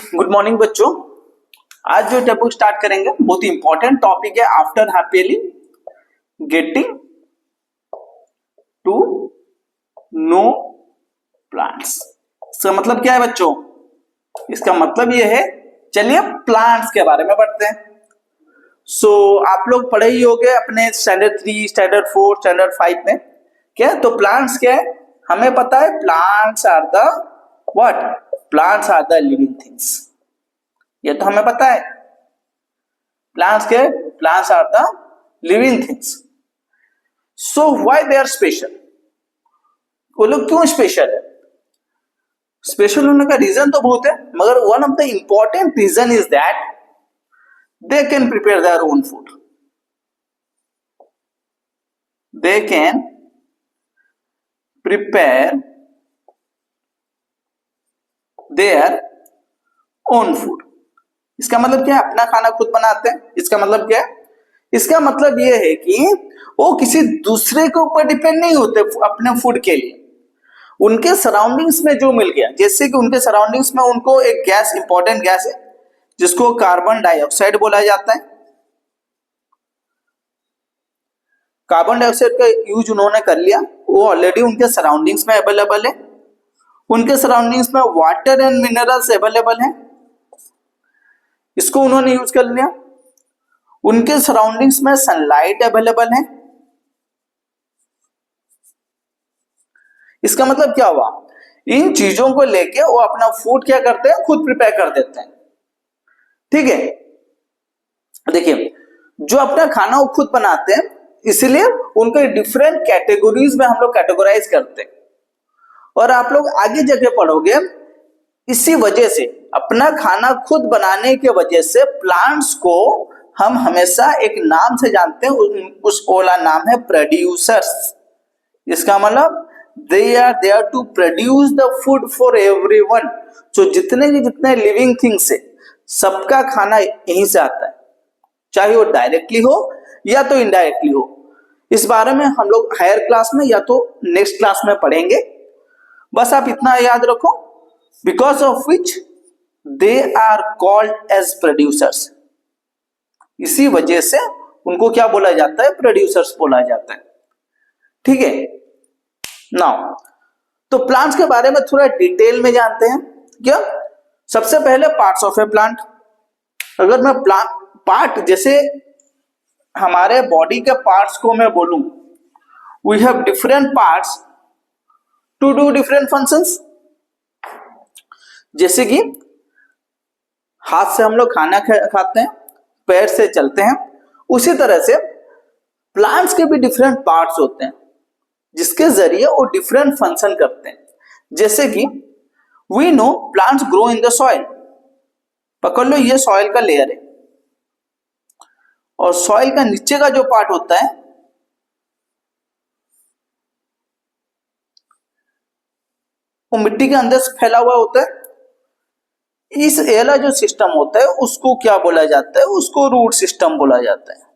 Good morning बच्चों। आज जो टॉपिक स्टार्ट करेंगे बहुत ही इंपॉर्टेंट टॉपिक है। After happily getting to know plants. इसका मतलब क्या है बच्चों? इसका मतलब ये है, चलिए प्लांट्स के बारे में पढ़ते हैं। आप लोग पढ़े ही होंगे अपने स्टैंडर्ड 3, स्टैंडर्ड 4, स्टैंडर्ड 5 में। क्या तो प्लांट्स क्या है हमें पता है। Plants are the what? Plants are the living things. ये तो हमें पता है। Plants are the living things. So why they are special? वो लोग क्यों स्पेशल है? स्पेशल होने का रीजन तो बहुत है, मगर one of the important reason is that they can prepare their own food. They can prepare their own food. इसका मतलब क्या है? अपना खाना खुद बनाते हैं। इसका मतलब क्या है? इसका मतलब यह है कि वो किसी दूसरे के ऊपर डिपेंड नहीं होते अपने फूड के लिए। उनके सराउंडिंग्स में जो मिल गया, जैसे कि उनके सराउंडिंग्स में उनको एक गैस, इंपॉर्टेंट गैस है जिसको कार्बन डाइऑक्साइड बोला जाता है। कार्बन डाइऑक्साइड का यूज उन्होंने कर लिया, वो ऑलरेडी उनके सराउंडिंग्स में अवेलेबल है। उनके सराउंडिंग्स में वाटर एंड मिनरल्स अवेलेबल है, इसको उन्होंने यूज कर लिया। उनके सराउंडिंग्स में सनलाइट अवेलेबल है। इसका मतलब क्या हुआ? इन चीजों को लेके वो अपना फूड क्या करते हैं? खुद प्रिपेयर कर देते हैं। ठीक है, देखिए जो अपना खाना वो खुद बनाते हैं, इसलिए उनको डिफरेंट कैटेगरीज में हम लोग कैटेगराइज करते हैं। और आप लोग आगे जाके पढ़ोगे, इसी वजह से अपना खाना खुद बनाने की वजह से प्लांट्स को हम हमेशा एक नाम से जानते हैं, उस वाला नाम है प्रोड्यूसर्स। इसका मतलब they are there to produce the food for everyone. जो जितने लिविंग थिंग्स है, सबका खाना यहीं से आता है, चाहे वो डायरेक्टली हो या तो इनडायरेक्टली हो। इस बारे में हम लोग हायर क्लास में या तो नेक्स्ट क्लास में पढ़ेंगे। बस आप इतना याद रखो, because of which they are called as producers. इसी वजह से उनको क्या बोला जाता है? प्रोड्यूसर्स बोला जाता है। ठीक है, नाउ तो प्लांट्स के बारे में थोड़ा डिटेल में जानते हैं। क्या? सबसे पहले पार्ट्स ऑफ ए प्लांट। अगर मैं पार्ट, जैसे हमारे बॉडी के पार्ट्स को मैं बोलूं, we have different parts to do different functions. जैसे कि हाथ से हम लोग खाना खाते हैं, पैर से चलते हैं, उसी तरह से प्लांट्स के भी डिफरेंट पार्ट्स होते हैं जिसके जरिए वो डिफरेंट फंक्शन करते हैं। जैसे कि we know plants grow in the soil. पकड़ लो, ये सॉइल का लेयर है, और सॉइल का नीचे का जो पार्ट होता है वो मिट्टी के अंदर से फैला हुआ होता है। इस एला जो सिस्टम होता है उसको क्या बोला जाता है? उसको रूट सिस्टम बोला जाता है।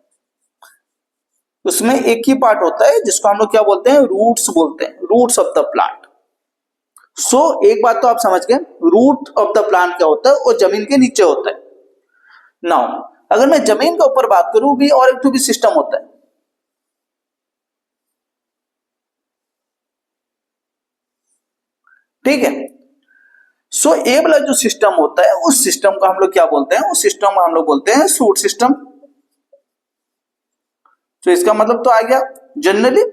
उसमें एक ही पार्ट होता है जिसको हम लोग क्या बोलते हैं? रूट्स बोलते हैं, रूट्स ऑफ द प्लांट। एक बात तो आप समझ गए, रूट ऑफ द प्लांट क्या होता है? वो जमीन के नीचे होता है। नाउ अगर मैं जमीन के ऊपर बात करूं, भी और एक तो भी सिस्टम होता है। ठीक है, ये वाला जो सिस्टम होता है, उस सिस्टम को हम लोग क्या बोलते हैं? उस सिस्टम को हम लोग बोलते हैं सूट सिस्टम। तो इसका मतलब तो आ गया, जनरली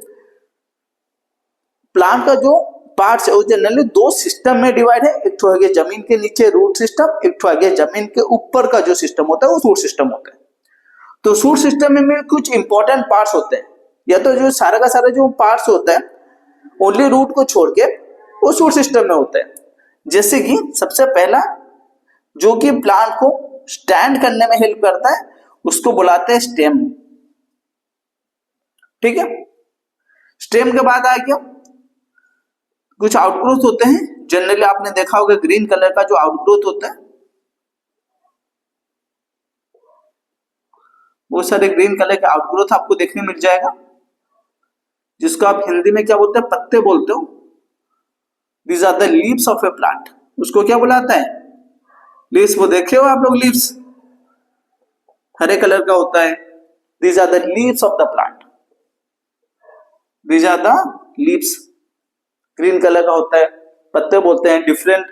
प्लांट का जो पार्ट्स है वो जनरली दो सिस्टम में डिवाइड है। एक तो आ गया जमीन के नीचे रूट सिस्टम, एक तो आ गया जमीन के ऊपर का जो सिस्टम होता है वो सूट सिस्टम होता है। तो सूट सिस्टम में कुछ इंपॉर्टेंट पार्ट्स होते हैं, या तो जो सारा का सारा जो पार्ट्स होता है ओनली रूट को छोड़ के वो सूट सिस्टम में होता है। जैसे कि सबसे पहला जो कि प्लांट को स्टैंड करने में हेल्प करता है, उसको बुलाते हैं स्टेम। ठीक है, स्टेम के बाद आ गया कुछ आउटग्रोथ होते हैं। जनरली आपने देखा होगा ग्रीन कलर का जो आउटग्रोथ होता है, वो सारे ग्रीन कलर के आउटग्रोथ आपको देखने मिल जाएगा, जिसको आप हिंदी में क्या बोलते हैं? पत्ते बोलते हो। These are the leaves of a plant. उसको क्या बुलाता है? लीव्स वो देखे हो आप लोग, लीव्स हरे कलर का होता है, these are the leaves of the plant, these are the leaves. Green colour का होता है, पत्ते बोलते हैं, डिफरेंट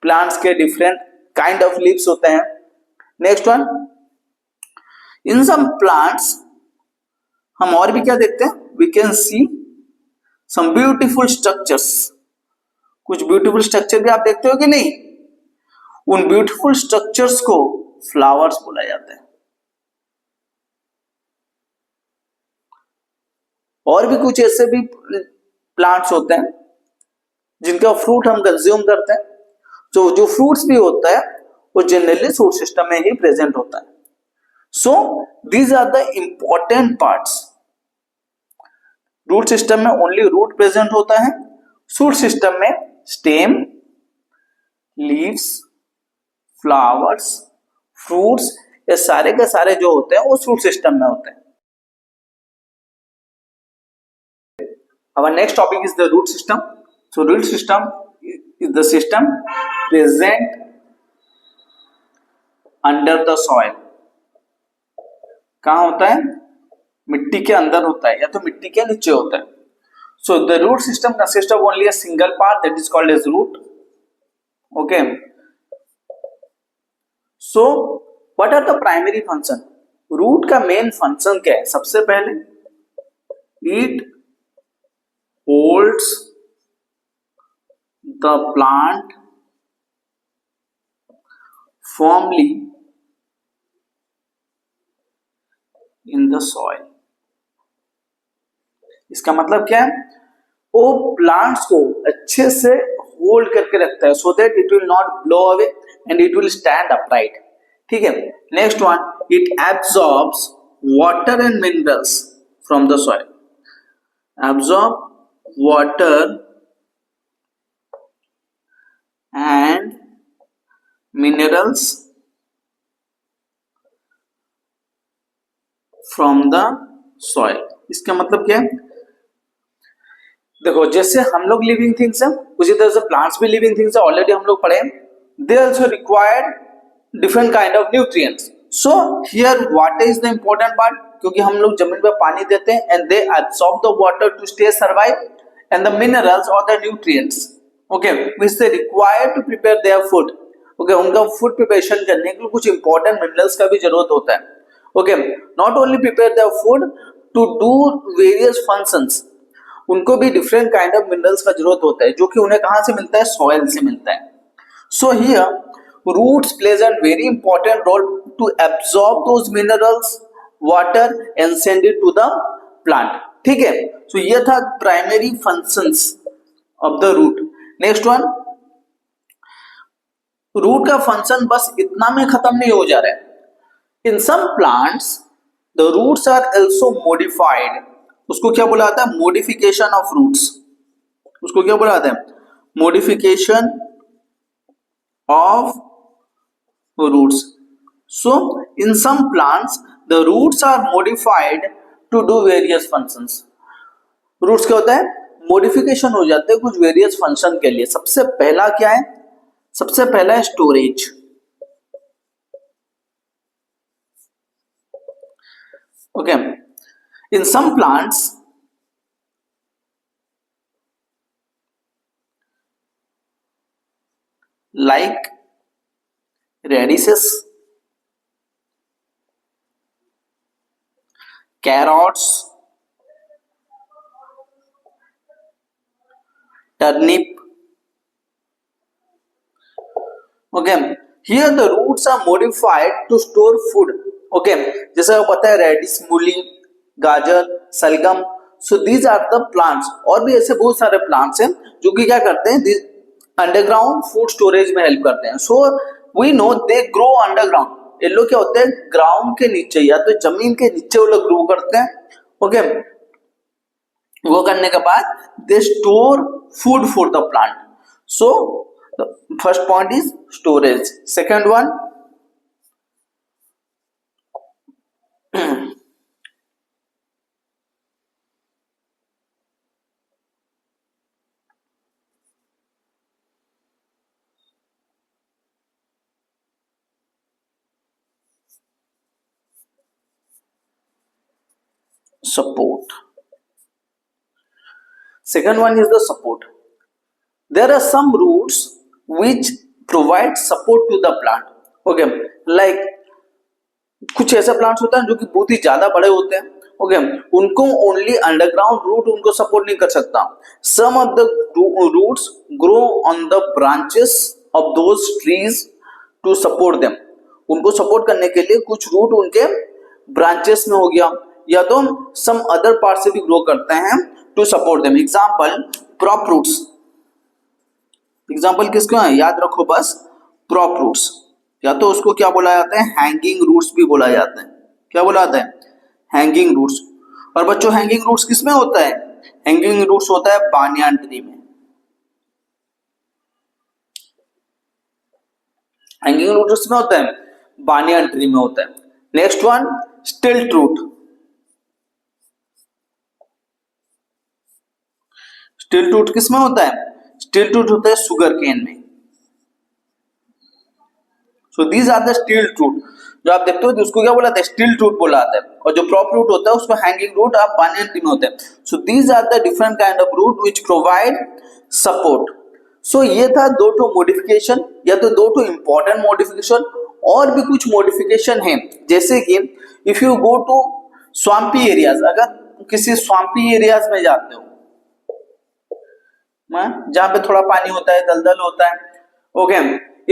प्लांट्स के डिफरेंट काइंड ऑफ लीव्स होते हैं। Next one, in some plants हम और भी क्या देखते हैं, we can see some beautiful structures, कुछ ब्यूटीफुल स्ट्रक्चर भी आप देखते हो कि नहीं, उन ब्यूटीफुल स्ट्रक्चर्स को फ्लावर्स बोला जाता है। और भी कुछ ऐसे भी प्लांट्स होते हैं जिनका फ्रूट हम कंज्यूम करते हैं, जो फ्रूट्स भी होता है वो जनरली फ्रूट सिस्टम में ही प्रेजेंट होता है। So these are the important parts. Root system में ओनली रूट प्रेजेंट होता है, शूट सिस्टम में स्टेम, लीव्स, फ्लावर्स, फ्रूट्स, ये सारे के सारे जो होते हैं वो शूट सिस्टम में होते हैं। Our next topic is the root system. So root system is the system present under the soil. कहाँ होता है, मिट्टी के अंदर होता है या तो मिट्टी के नीचे होता है। So the root system consists of only a single part that is called as root. Okay. So what are the primary function? Root का मेन फंक्शन क्या है? सबसे पहले it holds the plant firmly in the soil. इसका मतलब क्या है, वो प्लांट्स को अच्छे से होल्ड करके रखता है, so that it will not blow away and it will stand upright. ठीक है। Next one, it absorbs water and minerals from the soil, absorb water and minerals from the soil। इसका मतलब क्या है, देखो जैसे हम लोग लिविंग थिंग्स हैं उसी तरह से प्लांट्स भी लिविंग थिंग्स है, ऑलरेडी हम लोग पढ़े। They also required different kind of nutrients. So here water is the important part, क्योंकि हम लोग जमीन पे पानी देते हैं and they absorb the water to stay survive and the minerals or the nutrients, okay, which they require to prepare their food। okay, उनका food preparation करने के लिए कुछ इंपॉर्टेंट मिनरल्स का भी जरूरत होता है। okay, not only prepare their food to do various functions, उनको भी डिफरेंट काइंड ऑफ मिनरल्स का जरूरत होता है, जो कि उन्हें कहां से मिलता है, सॉइल से मिलता है। so here roots plays a very important role to absorb those minerals, water and send it to the plant। ठीक है। सो ये था primary functions of the root. Next one, root का फंक्शन बस इतना में खत्म नहीं हो जा रहा है। In some plants the roots are also modified. उसको क्या बोला जाता है, मॉडिफिकेशन ऑफ रूट्स। उसको क्या बोला जाता है, modification of roots. So in some plants the roots are modified to do various functions. Roots क्या होता है, मॉडिफिकेशन हो जाते हैं कुछ वेरियस फंक्शन के लिए। सबसे पहला क्या है, सबसे पहला है storage. Okay, in some plants like radishes, carrots, turnip, okay, here the roots are modified to store food। okay, जैसे आपको पता है रेडिस, मूली, गाजर, सलगम, so these are the plants। और भी ऐसे बहुत सारे प्लांट्स हैं जो कि क्या करते हैं, अंडरग्राउंड फूड स्टोरेज में हेल्प करते हैं। So we know they grow underground. ये लोग क्या होते हैं, ग्राउंड के नीचे या तो जमीन के नीचे वो लोग ग्रो करते हैं। ओके, वो करने के बाद they store food for the plant. So first point is storage. Second one, support. Second one is the support. There are some roots which provide support to the plant. Okay, like कुछ ऐसे plants होते हैं जो कि बहुत ही ज्यादा बड़े होते हैं. ओके, उनको ओनली अंडरग्राउंड रूट उनको सपोर्ट नहीं कर सकता. Some of the roots grow on the branches of those trees to support them. उनको सपोर्ट करने के लिए कुछ रूट उनके ब्रांचेस में हो गया, या तो सम अदर पार्ट से भी ग्रो करते हैं to support them. Example prop roots. Example किसके हैं याद रखो बस, प्रॉप रूट्स, या तो उसको क्या बोला जाता है, हैंगिंग रूट्स भी बोला जाता है. क्या बोला जाता है, हैंगिंग रूट्स. और बच्चों हैंगिंग रूट्स किसमें होता है, हैंगिंग रूट्स होता है बानियान ट्री में. हैंगिंग रूट किसमें होता है, बानियान ट्री में होता है. Next one stilt root. Stilt root किसमें होता है, स्टिल्ट रूट होता है शुगर केन में. So these are the stilt root. जो आप देखते हो उसको क्या बोला जाता है, स्टिल्ट रूट बोला जाता है. और जो प्रॉप रूट होता है उसको हैंगिंग रूट आप बानियान ट्री में होता है. So these are the different kind of root which provide support. So ये था दो ठो मॉडिफिकेशन, या तो दो ठो इंपॉर्टेंट मॉडिफिकेशन. और भी कुछ मॉडिफिकेशन है, जैसे कि if you go to swampy areas, अगर किसी स्वाम्पी एरियाज में जाते हो जहां पे थोड़ा पानी होता है, दलदल होता है, okay,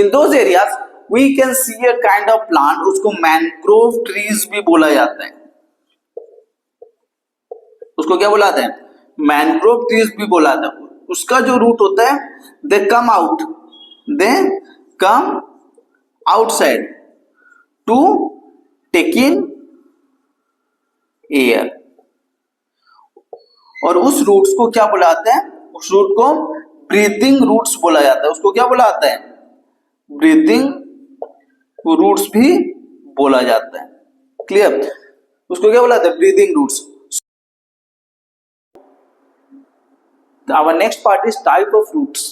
in those areas we can see a kind of plant, उसको मैनग्रोव ट्रीज भी बोला जाता है. उसको क्या बोला जाता है, मैनग्रोव ट्रीज भी बोला जाता है. उसका जो रूट होता है, they come outside to take in air. और उस रूट्स को क्या बोला जाता है, उस रूट को ब्रीथिंग रूट्स बोला जाता है. उसको क्या बोला जाता है, ब्रीथिंग रूट्स भी बोला जाता है. क्लियर, उसको क्या बोला जाता है, breathing roots. Our next part is type of roots.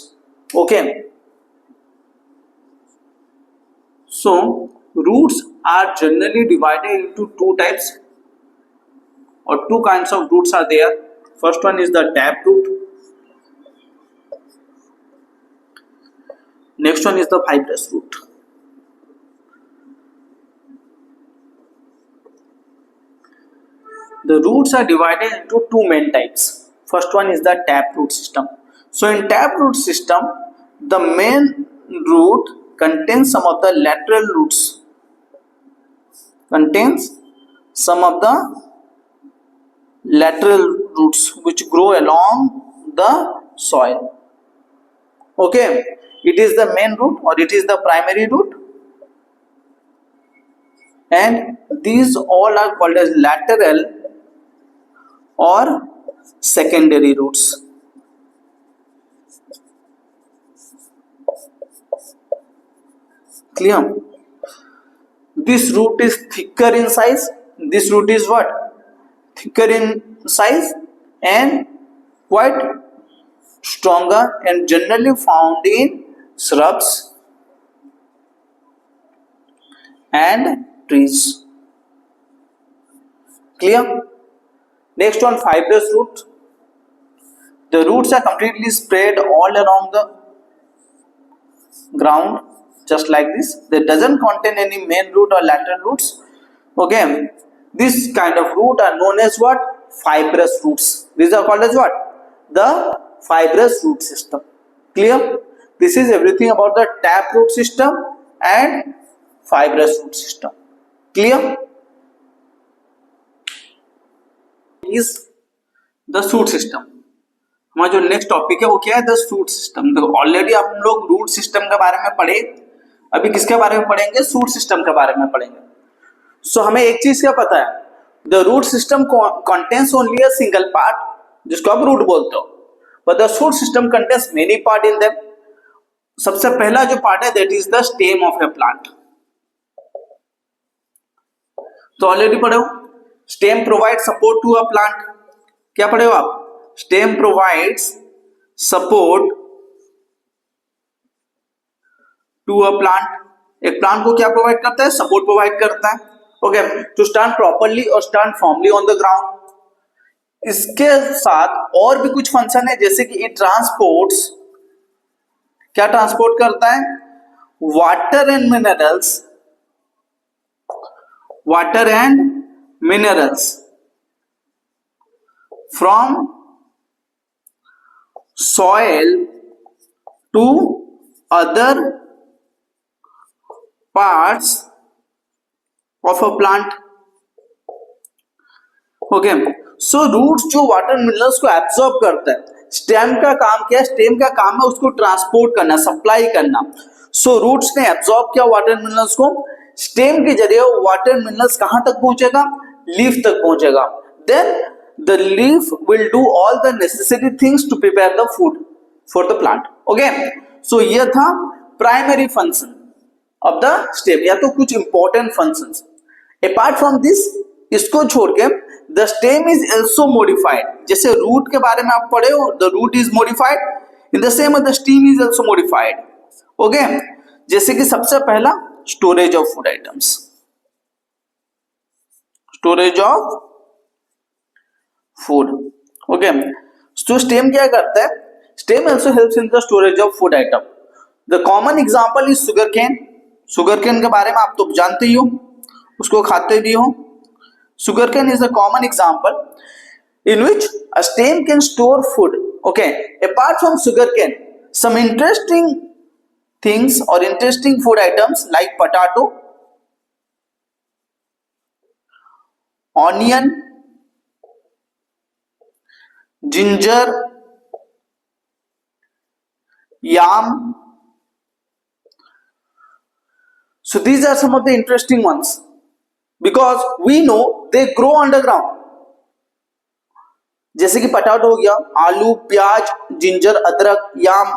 Okay, so roots are generally divided into two types, or two kinds of roots are there. First one is the tap root. Next one is the fibrous root. The roots are divided into two main types. First one is the tap root system. So in tap root system, the main root contains some of the lateral roots. Contains some of the lateral roots which grow along the soil. Okay, it is the main root or it is the primary root, and these all are called as lateral or secondary roots. Clear? This root is thicker in size. This root is what? Thicker in size and quite stronger, and generally found in shrubs and trees. Clear? Next one, fibrous root. The roots are completely spread all along the ground, just like this. They doesn't contain any main root or lateral roots. Okay, this kind of root are known as what? Fibrous roots. These are called as what? The fibrous root system. Clear? This is everything about the tap root system and fibrous root system. Clear? Is the shoot system. हमारा जो next topic है वो क्या है, the shoot system. देखो already हम लोग root system के बारे में पढ़े, अभी किसके बारे में पढ़ेंगे, शूट सिस्टम के बारे में पढ़ेंगे. सो हमें एक चीज क्या पता है, the root system contains only a single part, जिसको आप रूट बोलते हो, but the shoot system contains many part in them. सबसे पहला जो पार्ट है that is the stem of a plant. तो ऑलरेडी पढ़े हो, stem provide support to a plant. क्या पढ़े हो आप, stem provides support to a plant. एक प्लांट को क्या प्रोवाइड करता है, सपोर्ट प्रोवाइड करता है. ओके, टू स्टैंड प्रॉपर्ली और stand formally on the ground. इसके साथ और भी कुछ फंक्शन है, जैसे कि इट ट्रांसपोर्ट्स, क्या ट्रांसपोर्ट करता है, water and minerals, water and minerals from soil to other parts of a plant. Okay, so roots जो वाटर मिनरल्स को एब्सॉर्ब करता है, स्टेम का काम क्या है, स्टेम का काम है उसको ट्रांसपोर्ट करना, सप्लाई करना। सो रूट्स ने एब्सॉर्ब किया वाटर मिनरल्स को, स्टेम के जरिए वाटर मिनरल्स कहां तक पहुंचेगा, लीफ तक पहुंचेगा। Then the leaf will do all the necessary things to prepare the food for the plant. Okay, so यह था primary function of the stem, या तो कुछ important functions. Apart from this, इसको छोड़ के the stem is also modified, जैसे root के बारे में आप पढ़े हो, the root is modified, in the same the stem is also modified. Okay, जैसे कि सबसे पहला storage of food items, storage of food. Okay, तो स्टेम क्या करता है, stem also helps in the storage of food item. The common example is sugarcane. Sugarcane के बारे में आप तो जानते ही हो, उसको खाते भी हो। Sugarcane is a common example in which a stem can store food. Okay, apart from sugarcane, some interesting things or interesting food items like potato, onion, ginger, yam. So these are some of the interesting ones, because we know they grow underground. जैसे कि potato हो गया, आलू, प्याज, ginger, अदरक, याम।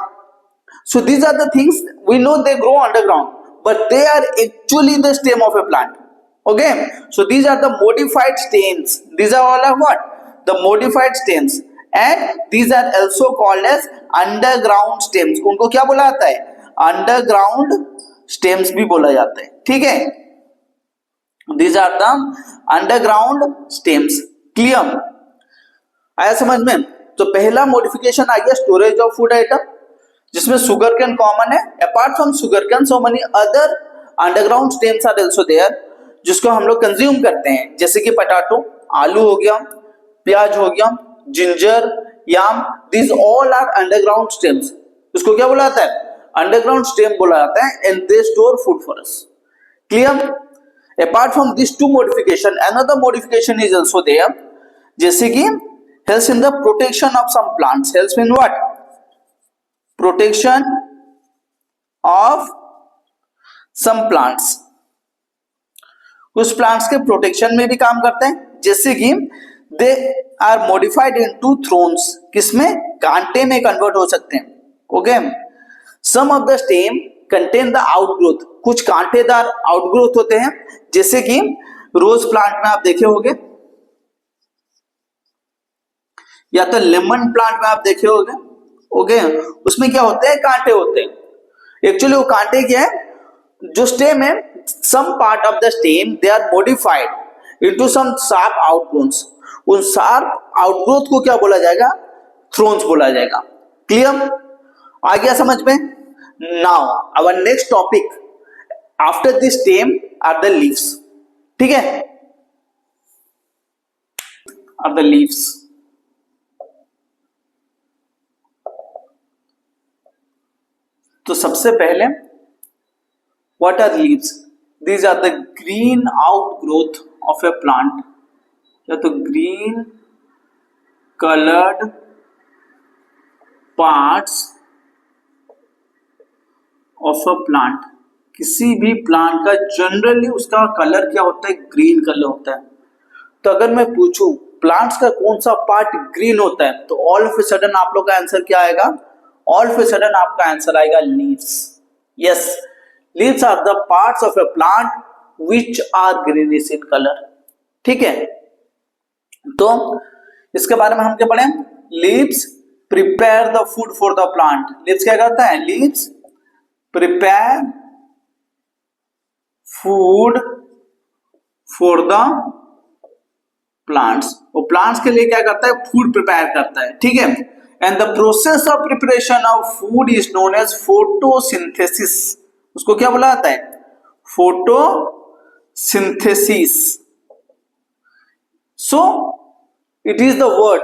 So these are the things we know they grow underground, but they are actually the stem of a plant. Okay, so these are the modified stems. These are all of what? The modified stems, and these are also called as underground stems. उनको क्या बोला जाता है, underground stems भी बोला जाता है। ठीक है, These are the underground stems. Clear? आया समझ में? तो पहला मॉडिफिकेशन आ गया स्टोरेज ऑफ फूड आइटम, जिसमें शुगर केन कॉमन है। Apart from sugarcane, so many other underground stems are also there, जिसको हम लोग कंज्यूम करते हैं, जैसे कि पटाटो, आलू हो गया, प्याज हो गया, ginger, yam. These all are underground stems. इसको क्या बोला जाता है, अंडरग्राउंड स्टेम बोला जाता है, and they store food for us. Clear? Apart from these two modification, another modification is also there, जैसे कि helps in the protection of some plants. Helps in what? Protection of some plants. कुछ plants के protection में भी काम करते हैं, जैसे कि they are modified into thorns, किसमें, कांटे में कन्वर्ट हो सकते हैं। Okay, some of the stem contain the outgrowth, कुछ कांटेदार आउटग्रोथ होते हैं, जैसे कि रोज प्लांट में आप देखे होंगे, या तो लेमन प्लांट में आप देखे होंगे। ओके, उसमें क्या होते हैं, कांटे होते हैं। एक्चुअली वो कांटे क्या है, जो स्टेम है, some part of the stem they are modified into some sharp outgrowths. उन शार्प आउटग्रोथ को क्या बोला जाएगा, थ्रोन्स बोला जाएगा। क्लियर? आ गया समझ में? Now our next topic after this stem are the leaves. ठीक है, आर द लीव्स। तो सबसे पहले what are leaves? These are the green outgrowth of a plant, या तो green coloured parts of a plant. किसी भी प्लांट का जनरली उसका कलर क्या होता है, ग्रीन कलर होता है। तो अगर मैं पूछूं प्लांट्स का कौन सा पार्ट ग्रीन होता है, तो ऑल ऑफ ए सडन आप लोग का आंसर क्या आएगा, ऑल ऑफ ए सडन आपका आंसर आएगा leaves. Yes, leaves are the parts of a plant which are greenish in colour. ठीक है, तो इसके बारे में हम क्या पढ़े, leaves prepare the food for the plant. Leaves क्या करता है, leaves prepare food for the plants, वो प्लांट्स के लिए क्या करता है, फूड प्रिपेयर करता है, ठीक है। And the process of preparation of food is known as photosynthesis. उसको क्या बोला जाता है, photosynthesis. So it is the word,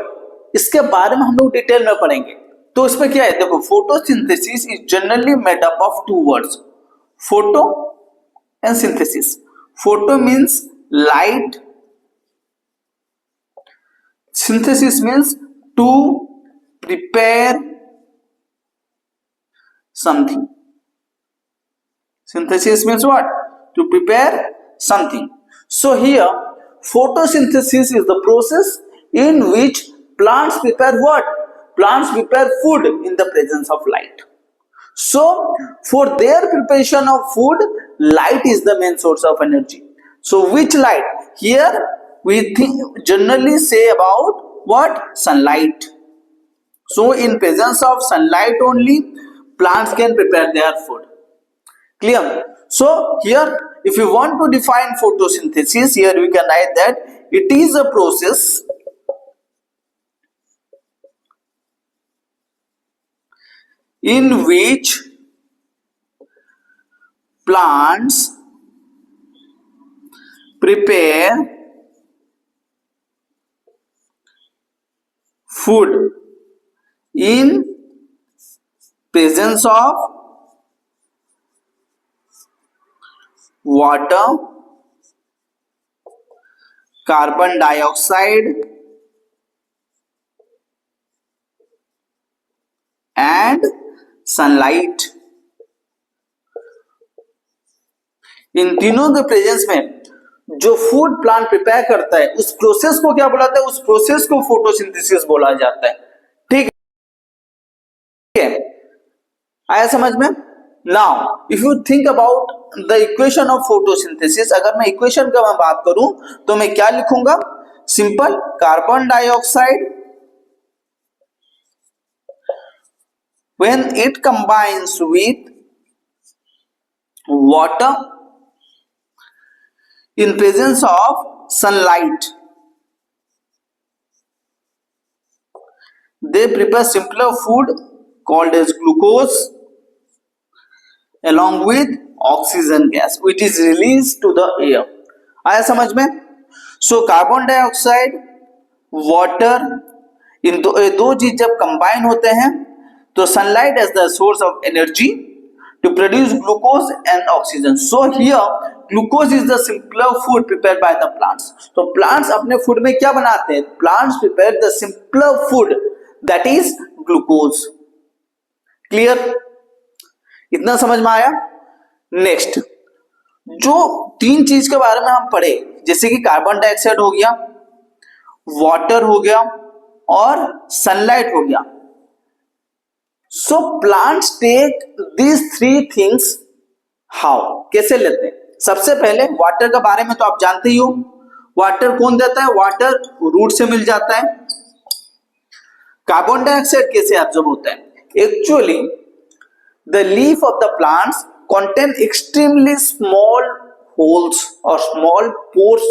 इसके बारे में हम लोग डिटेल में पढ़ेंगे। तो इसमें क्या है, देखो, photosynthesis is generally made up of two words, photo and synthesis. Photo means light, synthesis means to prepare something. Synthesis means what? To prepare something. So here photosynthesis is the process in which plants prepare what? Plants prepare food in the presence of light. So for their preparation of food, light is the main source of energy. So which light? Here we generally say about what? Sunlight. So in presence of sunlight only plants can prepare their food. Clear? So here if you want to define photosynthesis, here we can write that it is a process in which plants prepare food in presence of water, carbon dioxide and sunlight. इन तीनों के presence में जो food plant prepare करता है उस process को क्या बुलाता है, उस प्रोसेस को फोटोसिंथेसिस बोला जाता है, ठीक है। आया समझ में? Now if you think about the equation of photosynthesis, अगर मैं इक्वेशन का बात करूं तो मैं क्या लिखूंगा, simple, carbon dioxide when it combines with water in presence of sunlight, they prepare simpler food called as glucose along with oxygen gas which is released to the air. आया समझ में? सो कार्बन डाइऑक्साइड, वाटर, इन दो चीज जब combine होते हैं तो sunlight as the source of energy to produce glucose and oxygen. So here glucose is the simpler food prepared by the plants. So plants अपने food में क्या बनाते हैं, plants prepare the simpler food that is glucose. Clear? इतना समझ में आया? Next, जो तीन चीज के बारे में हम पढ़े, जैसे कि कार्बन डाइऑक्साइड हो गया, वाटर हो गया और सनलाइट हो गया। So plants take these three things how? कैसे लेते हैं? सबसे पहले वाटर के बारे में तो आप जानते ही हो, वाटर कौन देता है, वाटर रूट से मिल जाता है। कार्बन डाइऑक्साइड कैसे एब्जॉर्ब होता है? Actually the leaf of the plants contain extremely small holes और small pores।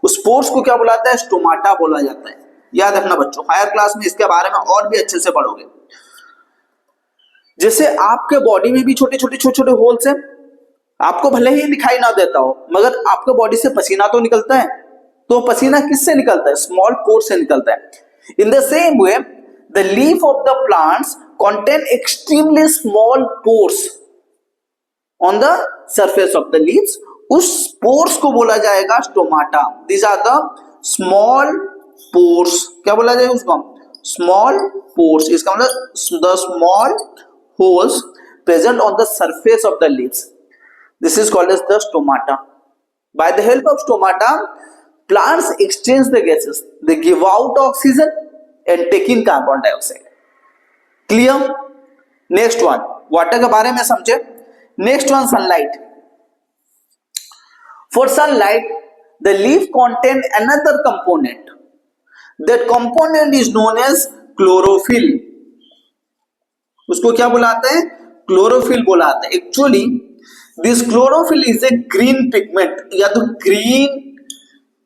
उस पोर्स को क्या बुलाता है, स्टोमाटा बोला जाता है। याद रखना बच्चों, हायर क्लास में इसके बारे में और भी अच्छे से पढ़ोगे। जैसे आपके बॉडी में भी छोटे छोटे होल्स हैं, आपको भले ही दिखाई ना देता हो मगर आपके बॉडी से पसीना तो निकलता है, तो पसीना किससे निकलता है, स्मॉल पोर से निकलता है। In the same way the leaf of the plants contain extremely small pores on the surface of the leaves. उस पोर्स को बोला जाएगा stomata. These are the small pores. क्या बोला जाएगा उसको, स्मॉल पोर्स। इसका मतलब the small holes present on the surface of the leaves. This is called as the stomata. By the help of stomata, plants exchange the gases. They give out oxygen and take in carbon dioxide. Clear? Next one, water के बारे में समझे। Next one, sunlight. For sunlight, the leaf contain another component. That component is known as chlorophyll. उसको क्या बुलाते हैं, chlorophyll बुलाते हैं। Actually this chlorophyll is a green pigment या तो ग्रीन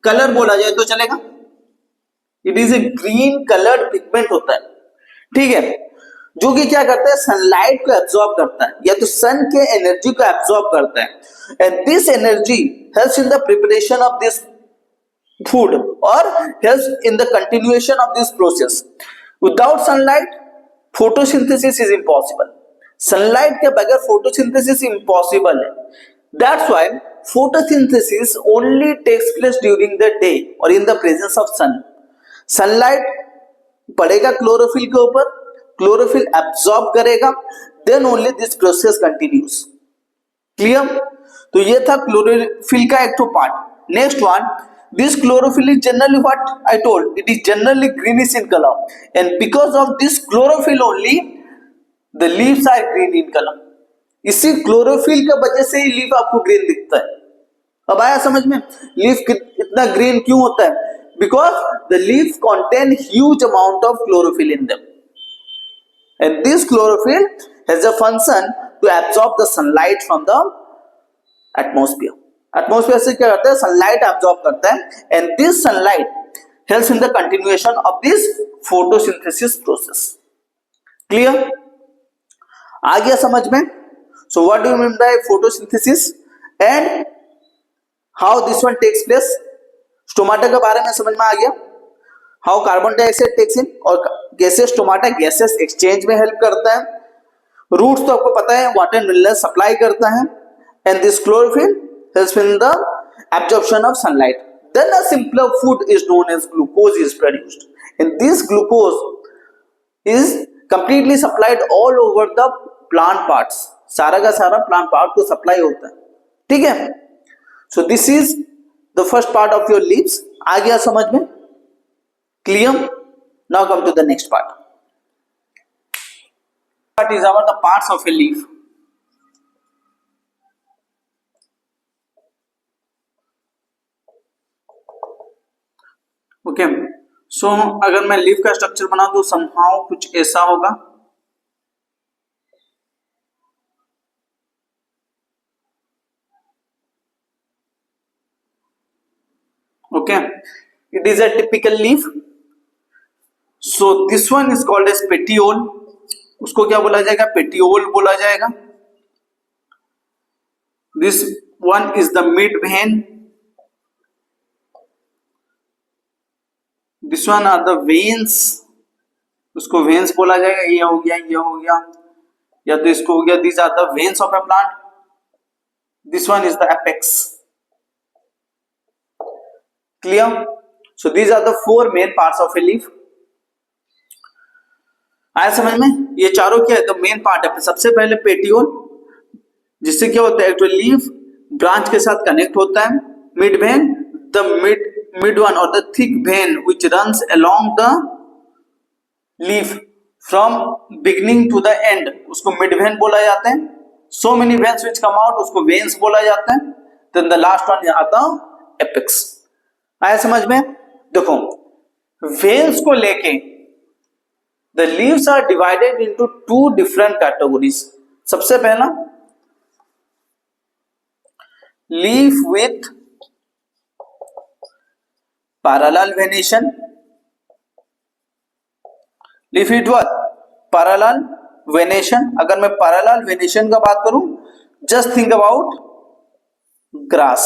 कलर बोला जाए तो चलेगा, it is A green coloured pigment होता है, ठीक है, जो कि क्या करता है, सनलाइट को एब्सॉर्ब करता है या तो सन के एनर्जी को एब्सॉर्ब करता है and this energy helps in the preparation of this food और helps in the continuation of this process. Without sunlight photosynthesis is impossible, sunlight के बगैर फोटोसिंथेसिस इम्पॉसिबल है। That's why photosynthesis only takes place during the day और in the presence of sun. Sunlight पड़ेगा chlorophyll के ऊपर, chlorophyll absorb करेगा, then only this process continues. Clear? तो ये था क्लोरोफिल का एक तो part. Next one, this chlorophyll is generally what I told, it is generally greenish in color and because of this chlorophyll only the leaves are green in color। इसी chlorophyll के वजह से ही लीफ आपको green दिखता है। अब आया समझ में लीफ इतना ग्रीन क्यों होता है? Because the leaf contain huge amount of chlorophyll in them and this chlorophyll has a function to absorb the sunlight from the atmosphere। Atmosphere से क्या करता है, सनलाइट एब्जॉर्ब करता है and this sunlight helps in the continuation of this photosynthesis process. Clear? आ गया समझ में? So what do you mean by photosynthesis and how this one takes place? Stomata के बारे में समझ में आ गया, how carbon dioxide takes in और कैसे स्टोमाटा गैसेस एक्सचेंज में हेल्प करता है। रूट्स तो आपको पता है वाटर मिनरल सप्लाई करता है and this chlorophyll helps in the absorption of sunlight। Then a simpler food is known as glucose is produced and this glucose is completely supplied all over the plant parts। सारा का सारा plant part को supply होता है, ठीक है। So this is the first part of your leaves। आ गया समझ में? Clear? Now come to the next part। Part is about the parts of a leaf। Okay so अगर मैं लीफ का स्ट्रक्चर बना दूं समहाउ कुछ ऐसा होगा। Okay it is a typical leaf. So this one is called as petiole. उसको क्या बोला जाएगा? पेटियोल बोला जाएगा। This one is the mid vein. This one are the veins. उसको वेन्स बोला जाएगा। ये हो गया, ये हो गया, या तो इसको हो गया these are the veins of a plant. This one is the apex. Clear? So these are the four main parts of a leaf. आया समझ में? ये चारों क्या है? तो मेन पार्ट है। सबसे पहले पेटियोल, जिससे क्या होता है, लीफ ब्रांच के साथ कनेक्ट होता है। Mid when, the mid one or the thick vein which runs along the leaf from beginning to the end, उसको mid vein बोला जाता है। so many veins which come out, उसको veins बोला जाता है। then the last one आता है apex। आया समझ में? देखो veins को लेके the leaves are divided into two different categories। सबसे पहला leaf with parallel venation. Leaf with what? Parallel venation. अगर मैं पैरेलल वेनेशन का बात करूं, जस्ट थिंक अबाउट ग्रास।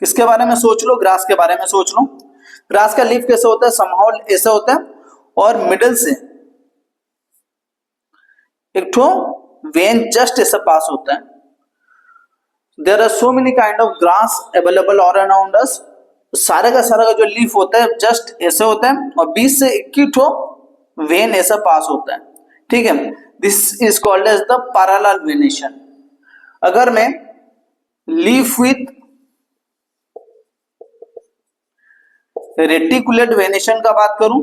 किसके बारे में सोच लो? ग्रास के बारे में सोच लो। ग्रास का लीफ कैसे होता है? समहाउ ऐसा होता है और मिडल से एक ठो वेन जस्ट ऐसा पास होता है। There are so many kind of grass available all around us. सारे का सारा का जो लीफ होता है जस्ट ऐसे होता है और बीच से एक ही ठो वेन ऐसा पास होता है, ठीक है। This is called as the parallel venation. अगर मैं लीफ विथ रेटिकुलेट वेनेशन का बात करूं,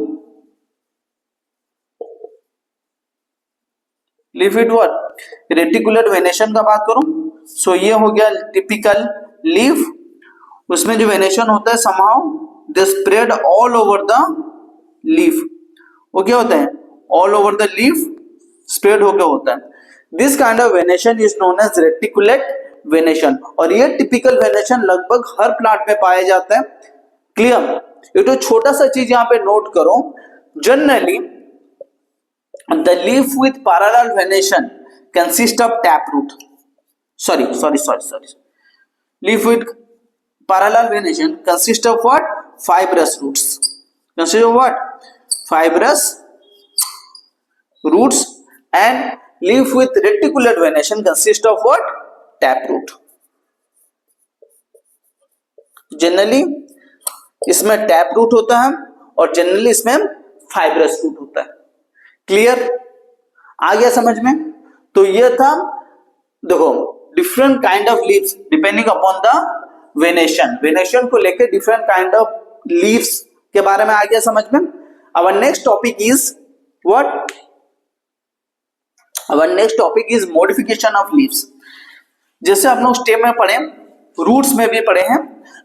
leaf with what? Reticulate venation का बात करूं, सो ये हो गया टिपिकल लीफ। उसमें जो वेनेशन होता है somehow they spread all over the leaf. वो क्या होता है? All over the leaf spread होकर होता है। This kind of venation is known as reticulate venation, और ये टिपिकल वेनेशन लगभग हर प्लांट में पाया जाता है। क्लियर? ये तो छोटा सा चीज यहाँ पे नोट करो, generally the leaf with parallel venation consist of tap root, sorry, leaf with parallel venation consist of what? Fibrous roots. Consist of what? Fibrous roots. And leaf with reticular venation consist of what? Taproot. Generally इसमें tap root होता है और generally इसमें fibrous root होता है। Clear? आ गया समझ में? तो ये था, देखो, different kind of leaves depending upon the venation, venation को लेके डिफरेंट काइंड ऑफ लीव्स के बारे में आ गया समझ में। Our next topic is what? Our next topic is modification of leaves. जैसे आप लोग स्टेम में पढ़े, रूट्स में भी पढ़े हैं,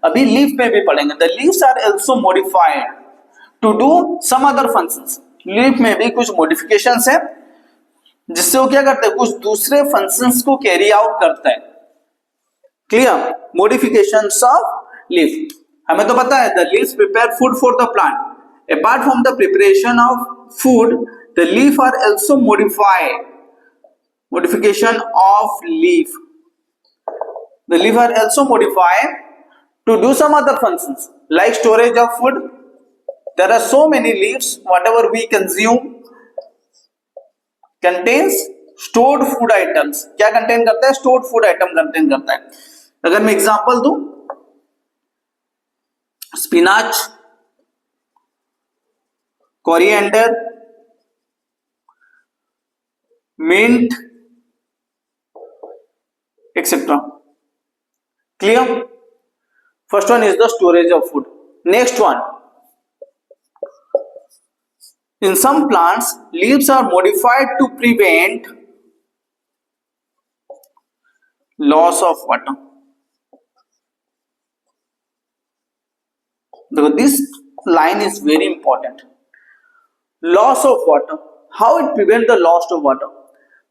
अभी लीफ में भी पढ़ेंगे। The leaves are also modified to do some other functions. Leaf में भी कुछ मॉडिफिकेशंस है जिससे वो क्या करते हैं, कुछ दूसरे फंक्शंस को कैरी आउट करता है। क्लियर? मॉडिफिकेशंस ऑफ लीफ, हमें तो पता है the leaves prepare food for the plant. Apart from the preparation of food, the leaf are also modified. Modification of leaf, the leaf are also modified to do some other functions like storage of food. There are so many leaves, whatever we consume contains stored food items. क्या contain करता है? stored food item contain करता है। अगर मैं example दूं, spinach, coriander, mint etcetera. Clear? First one is the storage of food. Next one, in some plants, leaves are modified to prevent loss of water. This line is very important. Loss of water. How it prevents the loss of water?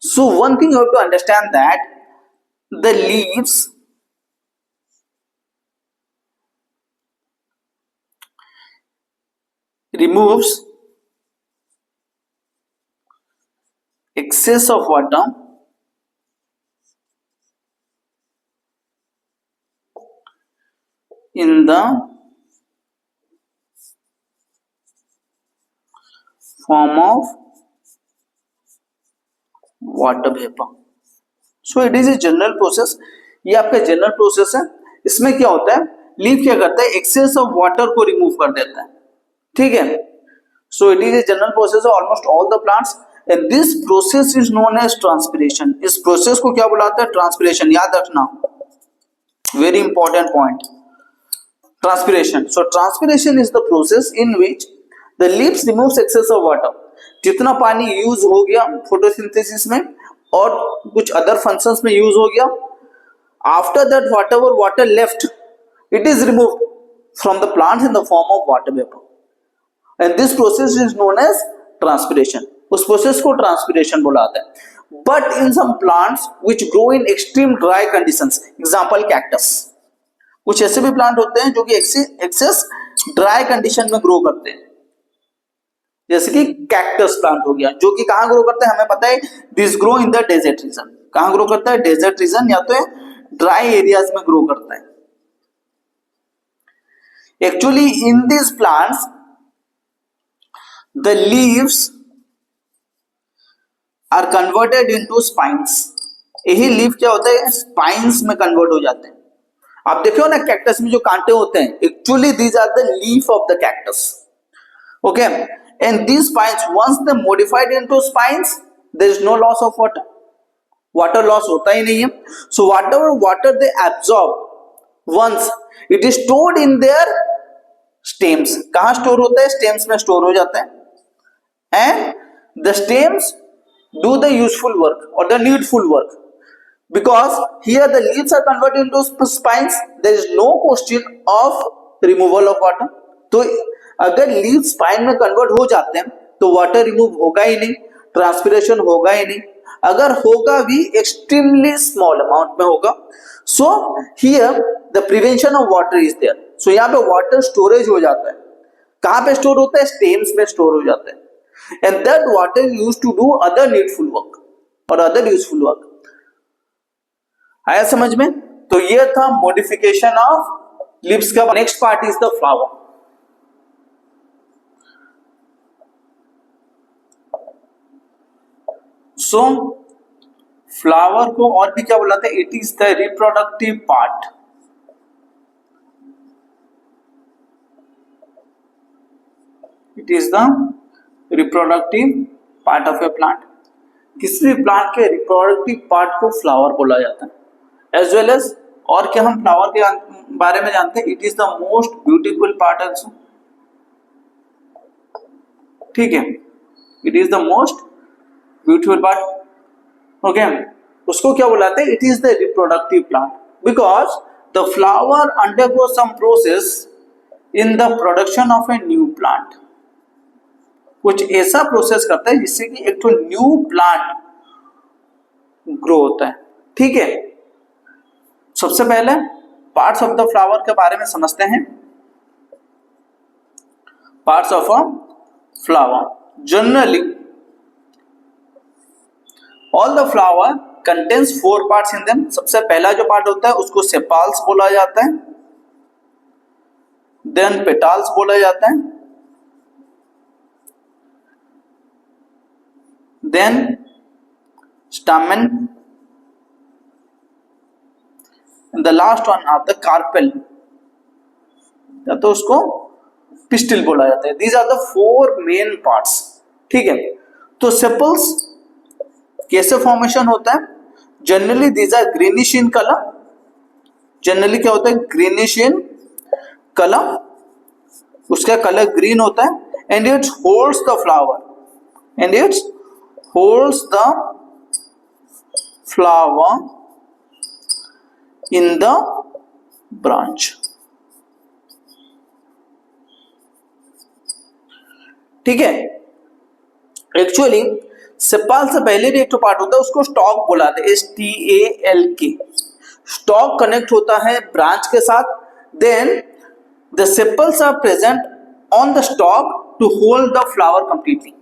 So one thing you have to understand that the leaves removes excess of water in the form of water vapor. So it is a general process. ये आपका general process है। इसमें क्या होता है, leaf क्या करता है, एक्सेस ऑफ वाटर को रिमूव कर देता है। ठीक है? So it is a general process of almost all the plants and this process is known as transpiration. इस प्रोसेस को क्या बुलाते हैं? ट्रांसपिरेशन। याद रखना, very important point, transpiration. So transpiration is the process in which the leaves removes excess of water. जितना पानी use हो गया फोटोसिंथेसिस में और कुछ अदर फंक्शंस में यूज हो गया, after that whatever water left, it is removed from the plant in the form of water vapour. And this process is known as transpiration. उस प्रोसेस को ट्रांसपिरेशन बुलाते हैं। But in some plants which grow in extreme dry conditions, example cactus, कुछ ऐसे भी plant होते हैं जो कि एक्सेस ड्राई कंडीशन में ग्रो करते हैं, जैसे कि कैक्टस प्लांट हो गया, जो कि कहाँ ग्रो करता है हमें पता है, this grow in the desert region. कहाँ ग्रो करता है? डेजर्ट रीजन या तो ड्राई एरियाज में ग्रो करता है। Actually in these plants the leaves are converted into spines. यही लीफ क्या होता है, स्पाइन्स में कन्वर्ट हो जाते हैं। आप देखो ना कैक्टस में जो कांटे होते हैं, actually these are the leaf of the cactus. Okay, and these spines once they modified into spines, there is no loss of water, water loss होता ही नहीं है। So whatever water they absorb once it is stored in their stems. कहां store होता है? Stems में store हो जाता है। And the stems do the useful work or the needful work, because here the leaves are converted into spines, there is no question of removal of water. तो अगर leave spine में convert हो जाते हैं तो वाटर रिमूव होगा ही नहीं, transpiration होगा ही नहीं, अगर होगा भी एक्सट्रीमली स्मॉल अमाउंट में होगा। So here the prevention of water is there. So यहाँ पे वाटर स्टोरेज हो जाता है। कहां पे स्टोर होता है? स्टेम्स में स्टोर हो जाता है। And that water use to do other needful work और अदर यूजफुल वर्क। आया समझ में? तो ये था मॉडिफिकेशन ऑफ लीव्स का। Next part is the flower. So flower को और भी क्या बुलाते हैं? It is the reproductive part. It is the reproductive part of a plant. किसी भी प्लांट के रिप्रोडक्टिव पार्ट को फ्लावर बोला जाता है। एज वेल एज और क्या हम फ्लावर के बारे में जानते हैं? It is the most beautiful part also. ठीक है, it is the most beautiful part. Okay, उसको क्या बुलाते हैं? It is the reproductive plant because the flower undergo some process in the production of a new plant. कुछ ऐसा process करता है जिससे कि एक तो न्यू प्लांट ग्रो होता है। ठीक है, सबसे पहले पार्ट्स ऑफ द फ्लावर के बारे में समझते हैं। Parts of a flower, generally all the flower contains 4 parts in them. सबसे पहला जो पार्ट होता है उसको सेपाल्स बोला जाता है, देन पेटाल्स बोला जाता है, then stamen, and the last one of the carpel, या तो उसको पिस्टिल बोला जाता है। These are the 4 main parts। ठीक है, तो सेपल्स कैसे फॉर्मेशन होता है? Generally these are greenish in color। Generally क्या होता है? ग्रीनिश इन कलर, उसका कलर ग्रीन होता है। And it holds the flower, and it holds the flower in the branch। ठीक है, एक्चुअली सेपाल से पहले भी एक पार्ट होता है उसको स्टॉक बोलाते हैं, STALK। स्टॉक कनेक्ट होता है ब्रांच के साथ, then the sepals are present on the stalk to hold the flower completely.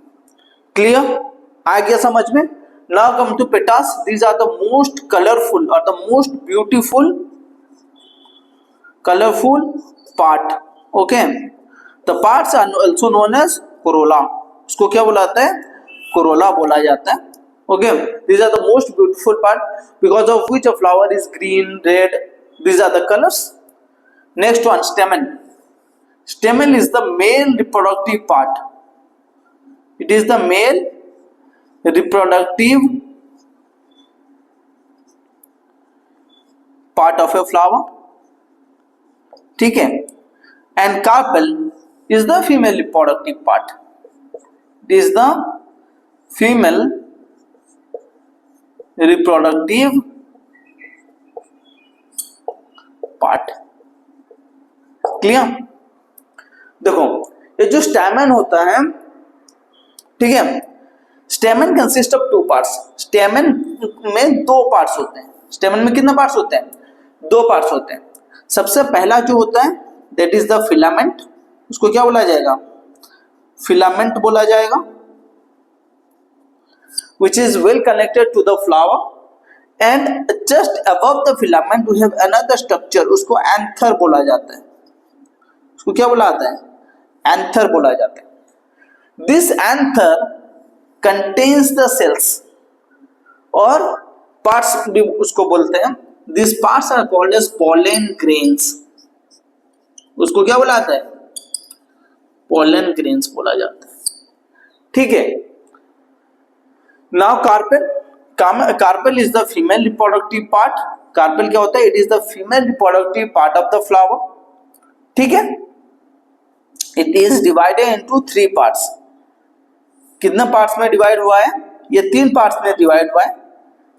Clear? आ गया समझ में? Now come to petals. These are the most colorful or the most beautiful colorful part। Okay, the parts are also known as corolla। उसको क्या बुलाते हैं? corolla बोला जाता है। Okay, these are the most beautiful part because of which a flower is green, red। These are the colors। Next one, stamen। Stamen is the male reproductive part। It is the male reproductive part of a flower। ठीक है, and carpel is the female reproductive part। It is the female reproductive part। Clear? देखो, ये जो stamen होता है, ठीक है, स्टेमन consist of 2 parts. स्टेमन में 2 पार्ट्स होते हैं। स्टेमन में कितने पार्ट्स होते हैं? 2 पार्ट्स होते हैं। सबसे पहला जो होता है दैट इज द फिलामेंट। उसको क्या बोला जाएगा? फिलामेंट बोला जाएगा, which is well connected to the flower and just above the filament we have another structure। उसको एंथर बोला जाता है। उसको क्या बोला जाता है? एंथर बोला जाता है। This anther contains the cells और parts भी उसको बोलते हैं। These parts are called as pollen grains। उसको क्या बोला जाता है? pollen grains बोला जाता है। ठीक है, now carpel। carpel is the female reproductive part। carpel क्या होता है? It is the female reproductive part of the flower। ठीक है, it is divided into 3 parts। कितने पार्ट्स में डिवाइड हुआ है? ये 3 पार्ट्स में डिवाइड हुआ है।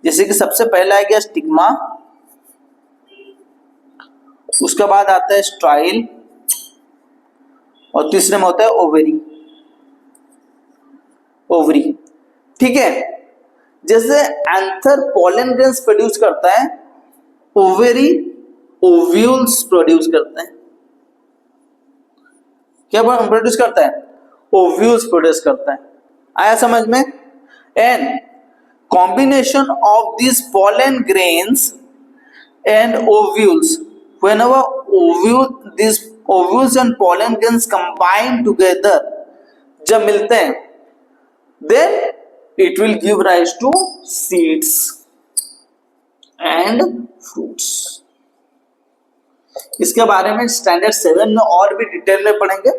जैसे कि सबसे पहला आ गया स्टिग्मा, उसके बाद आता है स्ट्राइल और तीसरे में होता है ओवरी। ओवरी, ठीक है। जैसे एंथर पोलन ग्रेन्स प्रोड्यूस करता है, ओवेरी ओव्यूल्स प्रोड्यूस करते हैं। क्या प्रोड्यूस करता है? ओव्यूल्स प्रोड्यूस करता है। आया समझ में? And combination of this pollen grains and ovules, whenever these ovules and pollen grains combine together, जब मिलते हैं, then it will give rise to seeds and fruits। इसके बारे में स्टैंडर्ड 7 में और भी डिटेल में पढ़ेंगे,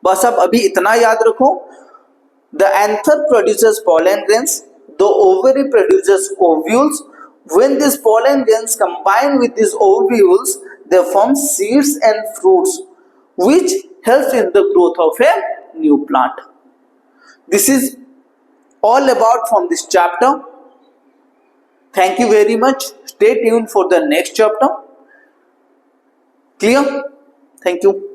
बस अब अभी इतना याद रखो। The anther produces pollen grains, the ovary produces ovules. When these pollen grains combine with these ovules, they form seeds and fruits, which helps in the growth of a new plant. This is all about from this chapter. Thank you very much. Stay tuned for the next chapter. Clear? Thank you.